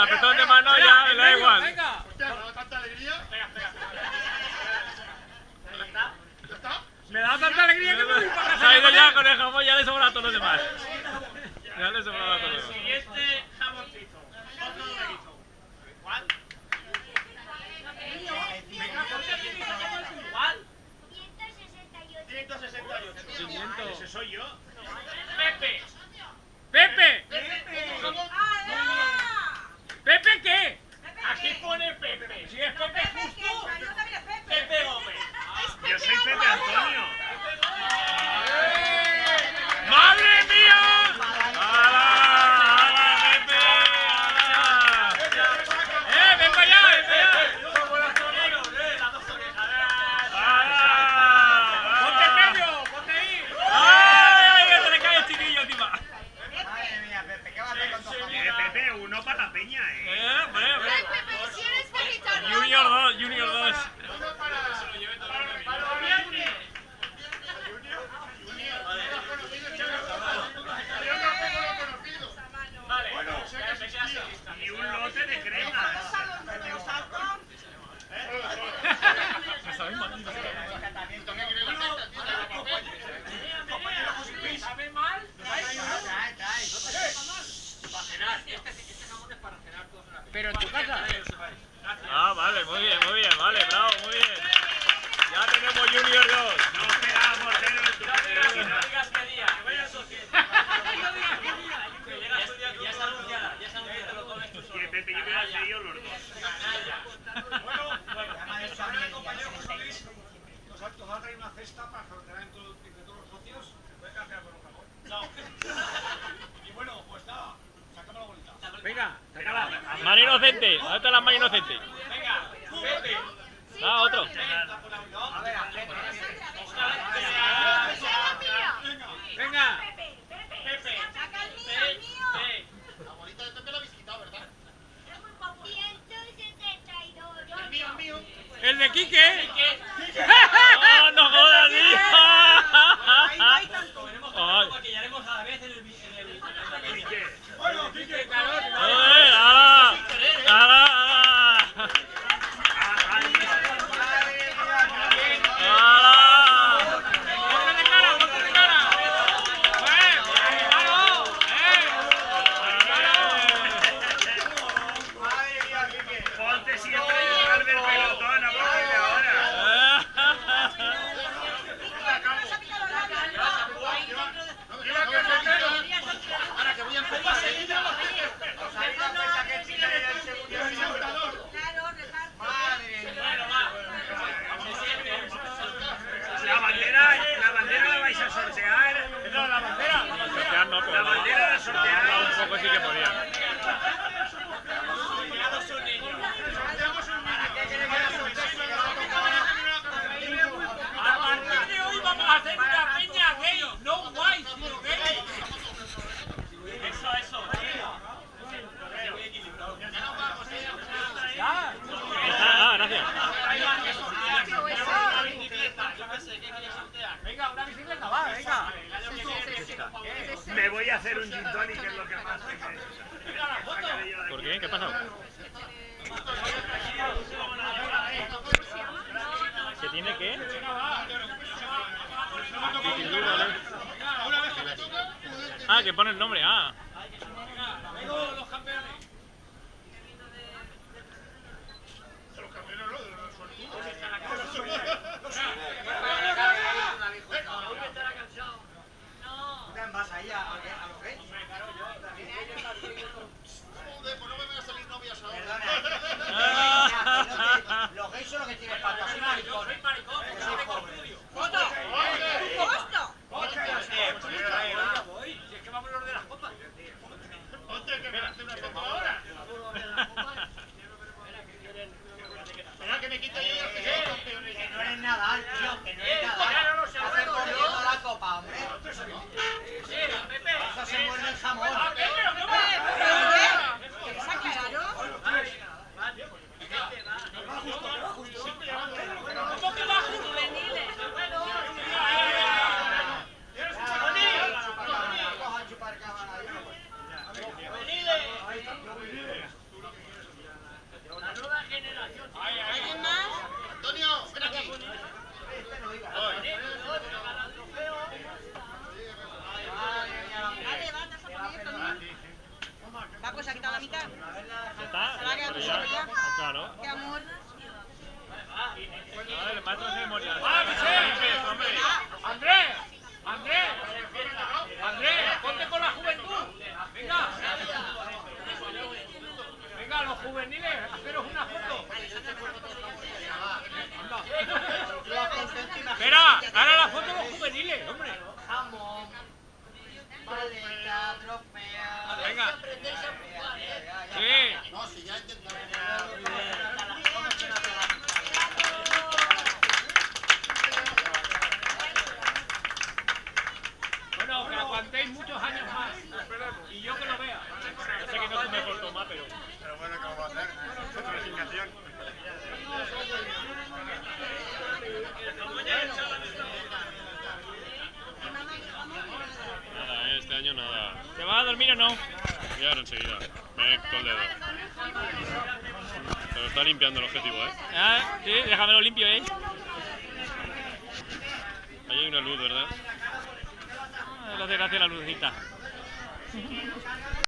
apretón de mano ya le da igual. Venga. Hostia, me da tanta alegría. ¿Ya está? Me da tanta alegría que me voy para casa. Se ha ido ya con el jamón, ya le sobra a todos los demás. Ya le sobra a todos los demás. Siguiente jamoncito. Otro numerito. ¿Cuál? ¿Cuál? 168. 500. ¿Ese soy yo? Pepe. Pepe. ¿Pepe qué? Aquí pone Pepe. Si es Pepe justo. Pepe Gómez. Yo soy Pepe Antonio. ¡Madre mía! ¡Hala! ¡Hala, Pepe! ¡Hala! ven para allá, ven para allá. Como los toreros, las dos orejas. ¡Hala! Ponte en medio, ponte ahí. ¡Ay! Que se le cae el chiquillo encima. Madre mía, Pepe, ¿qué vas a hacer con tu jamón? Pepe, uno para la peña, Hombre. Si eres vegetariano. Junior 2, Junior 2. Uno para los viernes. Yo no tengo lo conocido. Vale, Bueno, ya empecé a seguir. y un lote de cremas. Me sabéis mal. ¿Sabe mal? Para cenar. Este jamón es para cenar todos en la Pero en tu casa. Ah, vale, muy bien, vale, bravo, muy bien. Ya tenemos Junior 2. No esperábamos tener en tu No digas qué día, que vaya a sociedad. Que llegas un día. Ya está anunciada, ya está anunciada. Te lo comes tú solo. Y Pepe, yo hubiera seguido los dos. Bueno, Llama compañero José Luis, nos ha traído una cesta para sortear entre todos los socios. Puedes cambiar por un jamón. no. Y bueno, pues nada, sacamos la bolita. Venga, sácala. Mano inocente, ¿dónde está la mano inocente? Venga, Pepe. Ah, otro. A ver, Venga. Pepe. Saca el mío. La bolita de Pepe la habéis quitado, ¿verdad? 172. El mío. El de Quique. ¡Ah, no jodas, tío! Ahí no hay tanto. Veremos Ay. porque ya haremos a la vez en el Bueno, Quique, claro. ¡Hala! ¡Hala! Ponte siempre detrás del pelotón a partir de ahora. Ahora que voy a empezar a seguir. La bandera la vais a sortear. No, la bandera. Sortear no, pero La bandera la sortear. un poco sí que podía. A partir de hoy vamos a hacer una peña gay. No guay, sino gay. Eso. Ya. Ah, gracias. Venga, una bicicleta, va, venga. Me voy a hacer un gin tonic, que es lo que más sacaré yo de aquí. ¿Por qué? ¿Qué ha pasado? ¿Se tiene que? Ah, que pone el nombre, ah. Vengo los campeones. vas ahí a los gays. Joder, pues no me van a salir novias ahora. Perdona, los gays son los que tienen patas, soy maricón. Soy maricón, Yo soy pobre. Si es que vamos los de las copas. Ponte que me hace una foto ahora. Espera que me quite yo ya que soy campeón. Que no eres nada, tío, que no eres nada. Estás perdiendo la copa, hombre. Pepe. ya, ¿no? Qué amor. A ver, el maestro de ceremonia. ¡Ah, Vicente! Hombre. ¡Andrés! ¡Andrés! ¡Andrés! ¡Ponte con la juventud! ¡Venga! ¡Venga, los juveniles! ¡Haceros una foto! Espera, ahora la foto de los juveniles, hombre. Jamón. Paleta, trofea. Venga. Sí. No, si ya intentamos. Bueno, que aguantéis muchos años más. Y yo que lo vea. Yo sé que no es tu mejor toma, pero... Pero bueno, ¿cómo va a hacer? Es otra resignación. Nada, este año nada. ¿Te vas a dormir o no? Voy ahora enseguida. Me con el dedo. Se lo está limpiando el objetivo, ¿eh? Ah, sí, déjamelo limpio, ¿eh? Ahí hay una luz, ¿verdad? Le hace gracia la lucecita.